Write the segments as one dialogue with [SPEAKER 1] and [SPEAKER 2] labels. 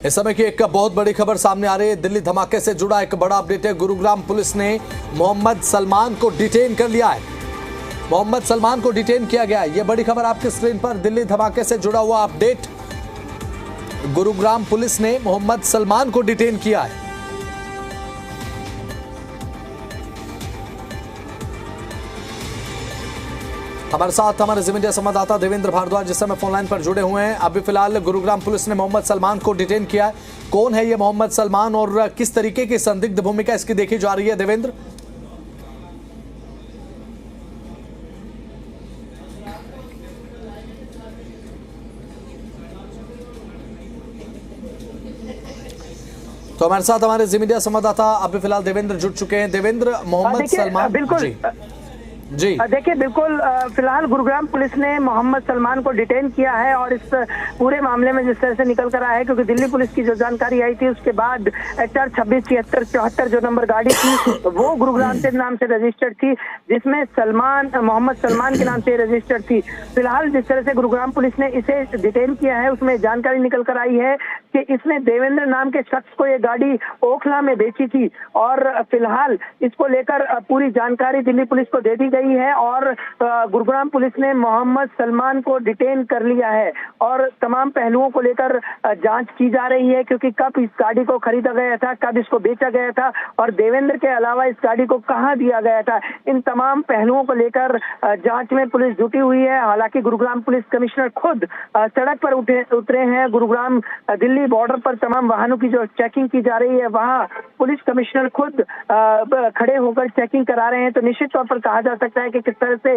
[SPEAKER 1] इस समय की एक बहुत बड़ी खबर सामने आ रही है। दिल्ली धमाके से जुड़ा एक बड़ा अपडेट है। गुरुग्राम पुलिस ने मोहम्मद सलमान को डिटेन कर लिया है। मोहम्मद सलमान को डिटेन किया गया है। यह बड़ी खबर आपकी स्क्रीन पर। दिल्ली धमाके से जुड़ा हुआ अपडेट। गुरुग्राम पुलिस ने मोहम्मद सलमान को डिटेन किया है। हमारे साथ हमारे जी मीडिया संवाददाता देवेंद्र भारद्वाज जिस समय फोन लाइन पर जुड़े हुए हैं। अभी फिलहाल गुरुग्राम पुलिस ने मोहम्मद सलमान को डिटेन किया है। कौन है ये मोहम्मद सलमान और किस तरीके की संदिग्ध भूमिका इसकी देखी जा रही है? देवेंद्र, तो हमारे साथ हमारे जी मीडिया संवाददाता अभी फिलहाल देवेंद्र जुड़ चुके हैं। देवेंद्र, मोहम्मद सलमान,
[SPEAKER 2] बिल्कुल
[SPEAKER 1] जी
[SPEAKER 2] देखिए, बिल्कुल फिलहाल गुरुग्राम पुलिस ने मोहम्मद सलमान को डिटेन किया है और इस पूरे मामले में जिस तरह से निकल कर आया है, क्योंकि दिल्ली पुलिस की जो जानकारी आई थी उसके बाद HR 267674 जो नंबर गाड़ी थी वो गुरुग्राम के नाम से रजिस्टर्ड थी, जिसमें मोहम्मद सलमान के नाम से रजिस्टर्ड थी। फिलहाल जिस तरह से गुरुग्राम पुलिस ने इसे डिटेन किया है उसमें जानकारी निकल कर आई है कि इसने देवेंद्र नाम के शख्स को ये गाड़ी ओखला में बेची थी और फिलहाल इसको लेकर पूरी जानकारी दिल्ली पुलिस को दे दी गई है और गुरुग्राम पुलिस ने मोहम्मद सलमान को डिटेन कर लिया है और तमाम पहलुओं को लेकर जांच की जा रही है, क्योंकि कब इस गाड़ी को खरीदा गया था, कब इसको बेचा गया था और देवेंद्र के अलावा इस गाड़ी को कहां दिया गया था। इन तमाम पहलुओं को लेकर जांच में पुलिस जुटी हुई है। हालांकि गुरुग्राम पुलिस कमिश्नर खुद सड़क पर उतरे हैं। गुरुग्राम दिल्ली बॉर्डर पर तमाम वाहनों की जो चेकिंग की जा रही है वहां पुलिस कमिश्नर खुद खड़े होकर चेकिंग करा रहे हैं। तो निश्चित तौर पर कहा जा सकता है कि किस तरह से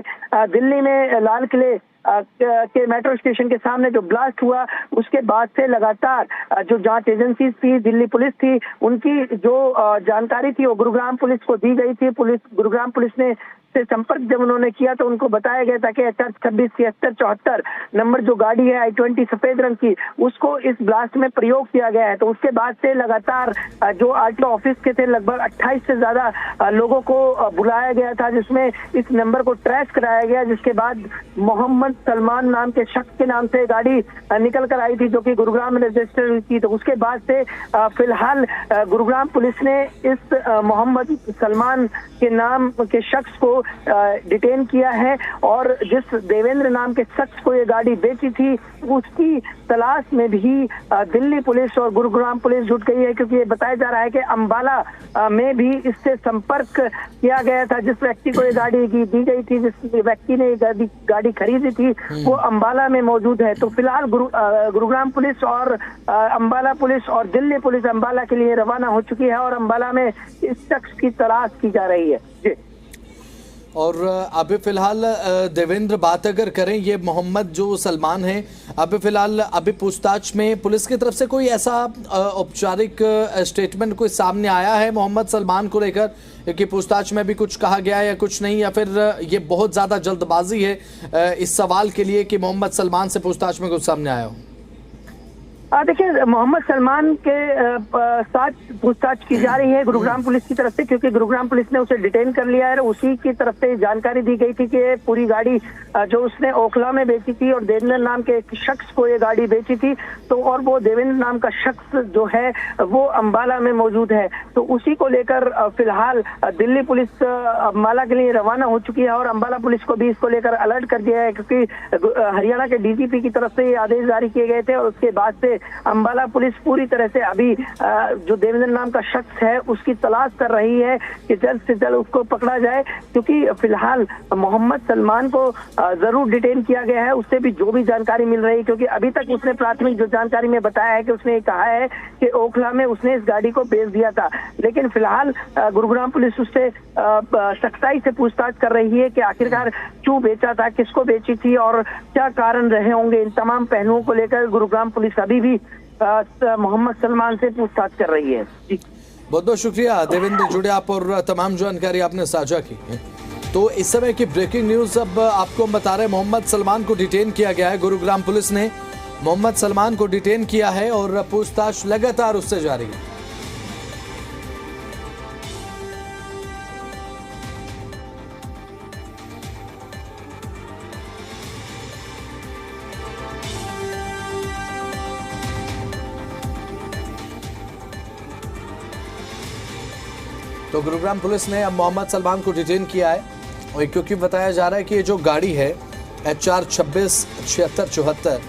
[SPEAKER 2] दिल्ली में लाल किले के मेट्रो स्टेशन के सामने जो ब्लास्ट हुआ उसके बाद से लगातार जो जांच एजेंसी थी, दिल्ली पुलिस थी, उनकी जो जानकारी थी वो गुरुग्राम पुलिस को दी गई थी। गुरुग्राम पुलिस ने से संपर्क जब उन्होंने किया तो उनको बताया गया था कि HR 267674 नंबर जो गाड़ी है I-20 सफेद रंग की, उसको इस ब्लास्ट में प्रयोग किया गया है। तो उसके बाद से लगातार जो RTO ऑफिस के थे लगभग 28 से ज्यादा लोगों को बुलाया गया था, जिसमें इस नंबर को ट्रेस कराया गया, जिसके बाद मोहम्मद सलमान नाम के शख्स के नाम से गाड़ी निकल कर आई थी जो कि गुरुग्राम में रजिस्टर हुई थी। तो उसके बाद से फिलहाल गुरुग्राम पुलिस ने इस मोहम्मद सलमान के नाम के शख्स को डिटेन किया है और जिस देवेंद्र नाम के शख्स को ये गाड़ी बेची थी उसकी तलाश में भी दिल्ली पुलिस और गुरुग्राम पुलिस जुट गई है, क्योंकि ये बताया जा रहा है कि अंबाला में भी इससे संपर्क किया गया था। जिस व्यक्ति को ये गाड़ी दी गई थी, जिस व्यक्ति ने गाड़ी खरीदी थी, वो अंबाला में मौजूद है। तो फिलहाल गुरुग्राम पुलिस और अंबाला पुलिस और दिल्ली पुलिस अंबाला के लिए रवाना हो चुकी है और अंबाला में इस शख्स की तलाश की जा रही है। जी,
[SPEAKER 1] और अभी फिलहाल देवेंद्र, बात अगर करें ये मोहम्मद जो सलमान है, अभी फिलहाल अभी पूछताछ में पुलिस की तरफ से कोई ऐसा औपचारिक स्टेटमेंट कोई सामने आया है मोहम्मद सलमान को लेकर कि पूछताछ में भी कुछ कहा गया है या कुछ नहीं, या फिर ये बहुत ज़्यादा जल्दबाजी है इस सवाल के लिए कि मोहम्मद सलमान से पूछताछ में कुछ सामने आया हो?
[SPEAKER 2] देखिए, मोहम्मद सलमान के साथ पूछताछ की जा रही है गुरुग्राम पुलिस की तरफ से, क्योंकि गुरुग्राम पुलिस ने उसे डिटेन कर लिया है। उसी की तरफ से जानकारी दी गई थी कि पूरी गाड़ी जो उसने ओखला में बेची थी और देवेंद्र नाम के एक शख्स को ये गाड़ी बेची थी, तो और वो देवेंद्र नाम का शख्स जो है वो अंबाला में मौजूद है। तो उसी को लेकर फिलहाल दिल्ली पुलिस अंबाला के लिए रवाना हो चुकी है और अंबाला पुलिस को भी इसको लेकर अलर्ट कर दिया है, क्योंकि हरियाणा के DGP की तरफ से ये आदेश जारी किए गए थे और उसके बाद से अंबाला पुलिस पूरी तरह से अभी जो देवेंद्र नाम का शख्स है उसकी तलाश कर रही है कि जल्द से जल्द उसको पकड़ा जाए, क्योंकि फिलहाल मोहम्मद सलमान को जरूर डिटेन किया गया है। उससे भी जो भी जानकारी मिल रही है, क्योंकि अभी तक उसने प्राथमिक जो जानकारी में बताया है कि उसने कहा है कि ओखला में उसने इस गाड़ी को बेच दिया था, लेकिन फिलहाल गुरुग्राम पुलिस उससे सख्ताई से पूछताछ कर रही है कि आखिरकार क्यों बेचा था, किसको बेची थी और क्या कारण रहे होंगे। इन तमाम पहलुओं को लेकर गुरुग्राम पुलिस अभी भी मोहम्मद सलमान से पूछताछ कर रही है। जी,
[SPEAKER 1] बहुत बहुत शुक्रिया देवेंद्र, जुड़े आप और तमाम जानकारी आपने साझा की। तो इस समय की ब्रेकिंग न्यूज अब आपको हम बता रहे हैं। मोहम्मद सलमान को डिटेन किया गया है। गुरुग्राम पुलिस ने मोहम्मद सलमान को डिटेन किया है और पूछताछ लगातार उससे जारी है। तो गुरुग्राम पुलिस ने अब मोहम्मद सलमान को डिटेन किया है, और क्योंकि बताया जा रहा है कि ये जो गाड़ी है HR 267674,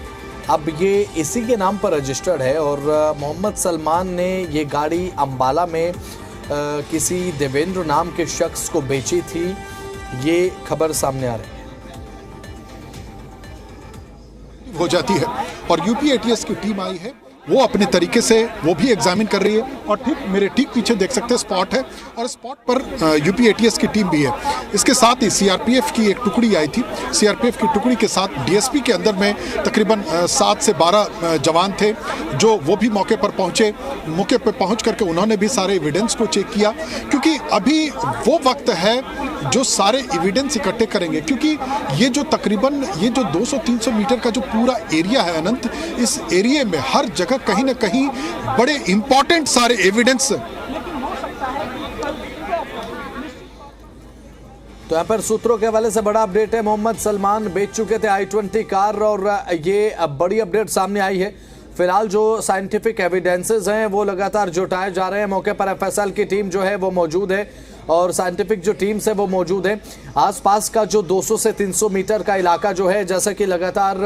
[SPEAKER 1] अब ये इसी के नाम पर रजिस्टर्ड है और मोहम्मद सलमान ने ये गाड़ी अंबाला में किसी देवेंद्र नाम के शख्स को बेची थी। ये खबर सामने आ रही है।
[SPEAKER 3] हो जाती है और यूपी एटीएस की टीम आई है, वो अपने तरीके से वो भी एग्जामिन कर रही है और मेरे ठीक पीछे देख सकते हैं स्पॉट है और स्पॉट पर यूपी एटीएस की टीम भी है। इसके साथ ही सीआरपीएफ की एक टुकड़ी आई थी। सीआरपीएफ की टुकड़ी के साथ डीएसपी के अंदर में तकरीबन 7 से 12 जवान थे, जो वो भी मौके पर पहुंचे। मौके पर पहुंच करके उन्होंने भी सारे एविडेंस को चेक किया, क्योंकि अभी वो वक्त है जो सारे एविडेंस इकट्ठे करेंगे, क्योंकि ये जो तकरीबन ये जो 200-300 मीटर का जो पूरा एरिया है अनंत, इस एरिया में हर जगह कहीं ना कहीं बड़े इंपॉर्टेंट सारे एविडेंस।
[SPEAKER 1] तो यहाँ पर सूत्रों के हवाले से बड़ा अपडेट है। मोहम्मद सलमान बेच चुके थे i20 कार और ये बड़ी अपडेट सामने आई है। फिलहाल जो साइंटिफिक एविडेंसेस हैं वो लगातार जुटाए जा रहे हैं। मौके पर एफएसएल की टीम जो है वो मौजूद है और साइंटिफिक जो टीम्स है वो मौजूद है। आसपास का जो 200 से 300 मीटर का इलाका जो है, जैसा कि लगातार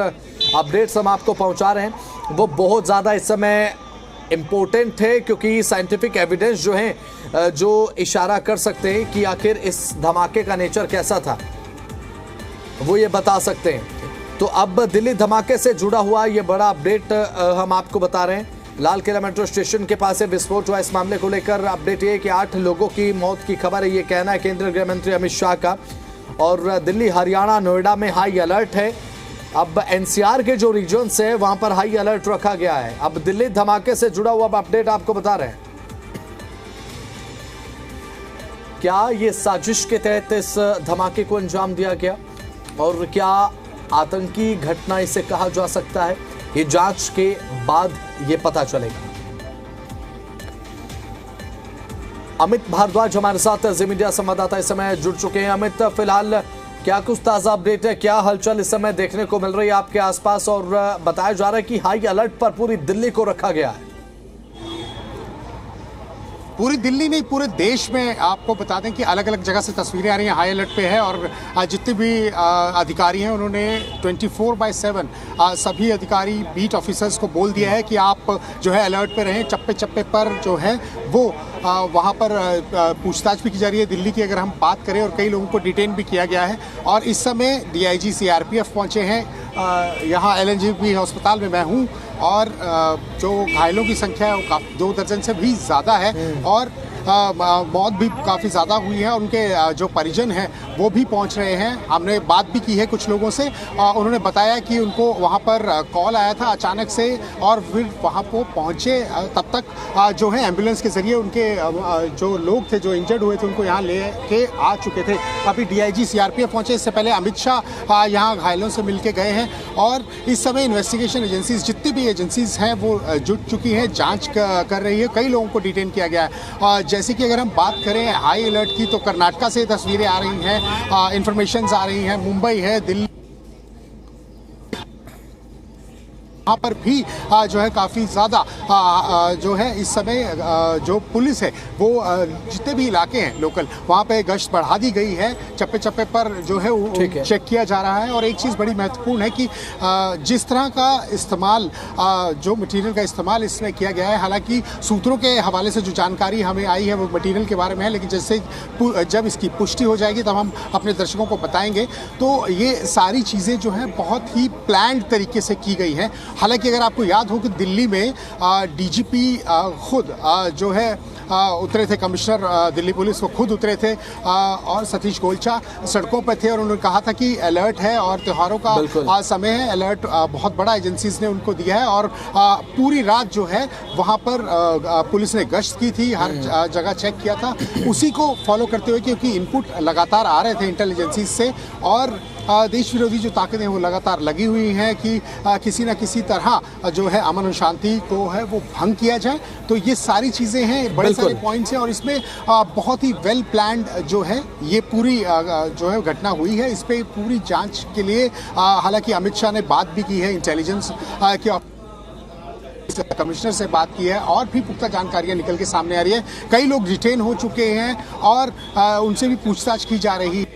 [SPEAKER 1] अपडेट्स हम आपको पहुंचा रहे हैं, वो बहुत ज़्यादा इस समय इम्पोर्टेंट है, क्योंकि साइंटिफिक एविडेंस जो है जो इशारा कर सकते हैं कि आखिर इस धमाके का नेचर कैसा था, वो ये बता सकते हैं। तो अब दिल्ली धमाके से जुड़ा हुआ ये बड़ा अपडेट हम आपको बता रहे हैं। लाल किला मेट्रो स्टेशन के पास से विस्फोट हुआ। इस मामले को लेकर अपडेट ये है कि 8 लोगों की मौत की खबर है, ये कहना है केंद्रीय गृह मंत्री अमित शाह का। और दिल्ली, हरियाणा, नोएडा में हाई अलर्ट है। अब एनसीआर के जो रीजन्स है वहां पर हाई अलर्ट रखा गया है। अब दिल्ली धमाके से जुड़ा हुआ अपडेट आपको बता रहे हैं। क्या ये साजिश के तहत इस धमाके को अंजाम दिया गया और क्या आतंकी घटना इसे कहा जा सकता है, ये जांच के बाद ये पता चलेगा। अमित भारद्वाज हमारे साथ जी मीडिया संवाददाता इस समय जुड़ चुके हैं। अमित, फिलहाल क्या कुछ ताजा अपडेट है, क्या हलचल इस समय देखने को मिल रही है आपके आसपास, और बताया जा रहा है कि हाई अलर्ट पर पूरी दिल्ली को रखा गया है।
[SPEAKER 4] पूरी दिल्ली नहीं, पूरे देश में आपको बता दें कि अलग अलग जगह से तस्वीरें आ रही हैं, हाई अलर्ट पे है। और जितने भी अधिकारी हैं उन्होंने 24/7 सभी अधिकारी, बीट ऑफिसर्स को बोल दिया है कि आप जो है अलर्ट पे रहें। चप्पे चप्पे पर जो है वो वहाँ पर पूछताछ भी की जा रही है। दिल्ली की अगर हम बात करें, और कई लोगों को डिटेन भी किया गया है। और इस समय डीआईजी सीआरपीएफ पहुँचे हैं यहाँ एलएनजेपी अस्पताल में मैं हूँ, और जो घायलों की संख्या है वो 2 दर्जन से भी ज़्यादा है और मौत भी काफ़ी ज़्यादा हुई है। और उनके जो परिजन हैं वो भी पहुंच रहे हैं। हमने बात भी की है कुछ लोगों से, उन्होंने बताया कि उनको वहां पर कॉल आया था अचानक से और फिर वहां पर पहुंचे। तब तक जो है एम्बुलेंस के ज़रिए उनके जो लोग थे जो इंजर्ड हुए थे उनको यहाँ ले के आ चुके थे। अभी डीआईजी सीआरपीएफ पहुंचे, इससे पहले अमित शाह यहाँ घायलों से मिल के गए हैं। और इस समय इन्वेस्टिगेशन एजेंसीज, जितनी भी एजेंसीज हैं वो जुट चुकी हैं, जाँच कर रही है। कई लोगों को डिटेन किया गया है। जैसे कि अगर हम बात करें हाई अलर्ट की, तो कर्नाटका से तस्वीरें आ रही हैं, इंफॉर्मेशंस आ रही हैं, मुंबई है, दिल्ली, वहाँ पर भी जो है काफ़ी ज़्यादा जो है इस समय जो पुलिस है वो जितने भी इलाके हैं लोकल, वहाँ पे गश्त बढ़ा दी गई है। चप्पे चप्पे पर जो है वो चेक किया जा रहा है। और एक चीज़ बड़ी महत्वपूर्ण है कि जिस तरह का इस्तेमाल, जो मटेरियल का इस्तेमाल इसमें किया गया है, हालांकि सूत्रों के हवाले से जो जानकारी हमें आई है वो मटेरियल के बारे में है, लेकिन जैसे जब इसकी पुष्टि हो जाएगी तब हम अपने दर्शकों को बताएंगे। तो ये सारी चीज़ें जो हैं बहुत ही प्लान्ड तरीके से की गई हैं। हालांकि अगर आपको याद हो कि दिल्ली में डीजीपी खुद जो है उतरे थे, कमिश्नर दिल्ली पुलिस वो खुद उतरे थे और सतीश गोलचा सड़कों पर थे और उन्होंने कहा था कि अलर्ट है और त्योहारों का समय है। अलर्ट बहुत बड़ा एजेंसीज ने उनको दिया है और पूरी रात जो है वहाँ पर पुलिस ने गश्त की थी, हर जगह चेक किया था। उसी को फॉलो करते हुए, क्योंकि इनपुट लगातार आ रहे थे इंटेलिजेंसीज से और देश विरोधी जो ताकतें वो लगातार लगी हुई हैं कि किसी न किसी तरह जो है अमन और शांति को है वो भंग किया जाए। तो ये सारी चीज़ें हैं, बड़े सारे पॉइंट्स हैं और इसमें बहुत ही वेल प्लान्ड जो है ये पूरी जो है घटना हुई है। इस पर पूरी जांच के लिए हालांकि अमित शाह ने बात भी की है इंटेलिजेंस के पुलिस कमिश्नर से बात की है और भी पुख्ता जानकारियां निकल के सामने आ रही है। कई लोग डिटेन हो चुके हैं और उनसे भी पूछताछ की जा रही है,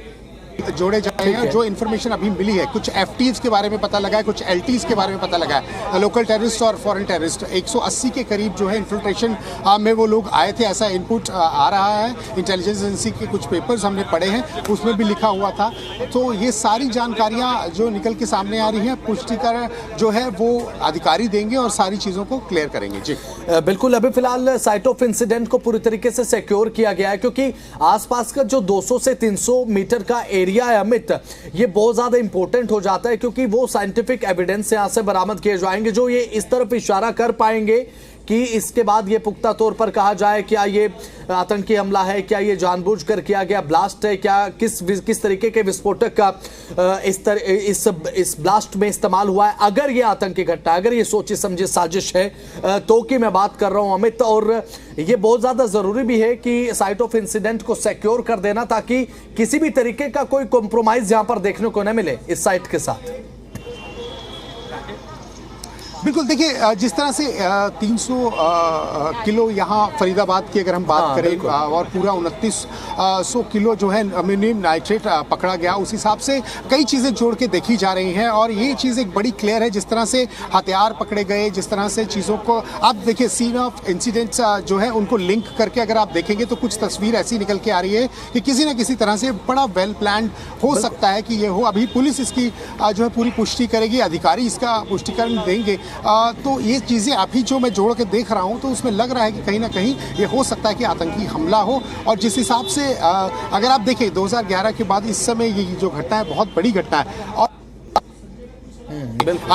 [SPEAKER 4] जोड़े जा रहे हैं। जो इन्फॉर्मेशन अभी मिली है, कुछ एफटीज के बारे में पता लगा है, कुछ एलटीज के बारे में पता लगा है, लोकल टेररिस्ट और फॉरेन टेररिस्ट। 180 के करीब जो है इन्फिल्ट्रेशन में वो लोग आए थे, ऐसा इनपुट आ रहा है। इंटेलिजेंस एजेंसी के कुछ पेपर्स हमने पढ़े हैं, उसमें भी लिखा हुआ था। तो ये सारी जानकारियां जो निकल के सामने आ रही हैं, पुष्टिकर जो है वो अधिकारी देंगे और सारी चीज़ों को क्लियर करेंगे। जी
[SPEAKER 1] बिल्कुल, अभी फिलहाल साइट ऑफ इंसिडेंट को पूरी तरीके से सिक्योर किया गया है, क्योंकि आसपास का जो 200 से 300 मीटर का एरिया है अमित, ये बहुत ज्यादा इंपॉर्टेंट हो जाता है, क्योंकि वो साइंटिफिक एविडेंस यहां से बरामद किए जाएंगे जो ये इस तरफ इशारा कर पाएंगे कि इसके बाद ये पुख्ता तौर पर कहा जाए क्या ये आतंकी हमला है, क्या ये जानबूझकर किया गया ब्लास्ट है, क्या किस तरीके के विस्फोटक का इस ब्लास्ट में इस्तेमाल हुआ है। अगर ये आतंकी घटना, अगर ये सोची समझी साजिश है तो की मैं बात कर रहा हूं अमित, और ये बहुत ज्यादा जरूरी भी है कि साइट ऑफ इंसिडेंट को सिक्योर कर देना, ताकि किसी भी तरीके का कोई कॉम्प्रोमाइज यहां पर देखने को न मिले इस साइट के साथ।
[SPEAKER 4] बिल्कुल, देखिए जिस तरह से 300 किलो यहाँ फरीदाबाद की अगर हम बात करें और पूरा 2900 किलो जो है अमोनियम नाइट्रेट पकड़ा गया, उस हिसाब से कई चीज़ें जोड़ के देखी जा रही हैं और ये चीज़ एक बड़ी क्लियर है। जिस तरह से हथियार पकड़े गए, जिस तरह से चीज़ों को आप देखिए, सीन ऑफ इंसिडेंट्स जो है उनको लिंक करके अगर आप देखेंगे तो कुछ तस्वीर ऐसी निकल के आ रही है कि किसी न किसी तरह से बड़ा वेल प्लान हो सकता है कि ये हो। अभी पुलिस इसकी जो है पूरी पुष्टि करेगी, अधिकारी इसका पुष्टिकरण देंगे। तो ये चीज़ें अभी जो मैं जोड़ के देख रहा हूँ तो उसमें लग रहा है कि कहीं ना कहीं ये हो सकता है कि आतंकी हमला हो। और जिस हिसाब से अगर आप देखें 2011 के बाद इस समय ये जो घटना है बहुत बड़ी घटना है। और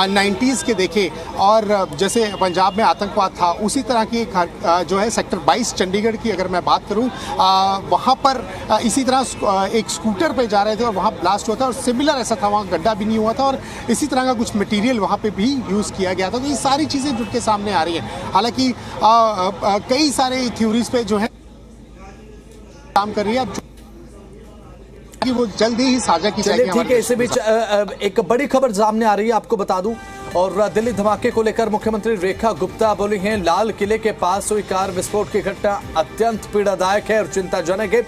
[SPEAKER 4] 90s के देखें और जैसे पंजाब में आतंकवाद था, उसी तरह की जो है सेक्टर 22 चंडीगढ़ की अगर मैं बात करूं, वहां पर इसी तरह एक स्कूटर पे जा रहे थे और वहां ब्लास्ट हुआ था और सिमिलर ऐसा था, वहां गड्ढा भी नहीं हुआ था और इसी तरह का कुछ मटेरियल वहां पे भी यूज़ किया गया था। तो ये सारी चीज़ें जुड़ के सामने आ रही हैं। हालांकि कई सारे थ्योरीज पे जो है काम कर रही है, कि वो जल्दी ही साझा की जाएगी।
[SPEAKER 1] ठीक है, इसी बीच एक बड़ी खबर सामने आ रही है, आपको बता दूं, और दिल्ली धमाके को लेकर मुख्यमंत्री रेखा गुप्ता बोली हैं, लाल किले के पास हुई कार विस्फोट की घटना अत्यंत पीड़ादायक है और चिंताजनक है।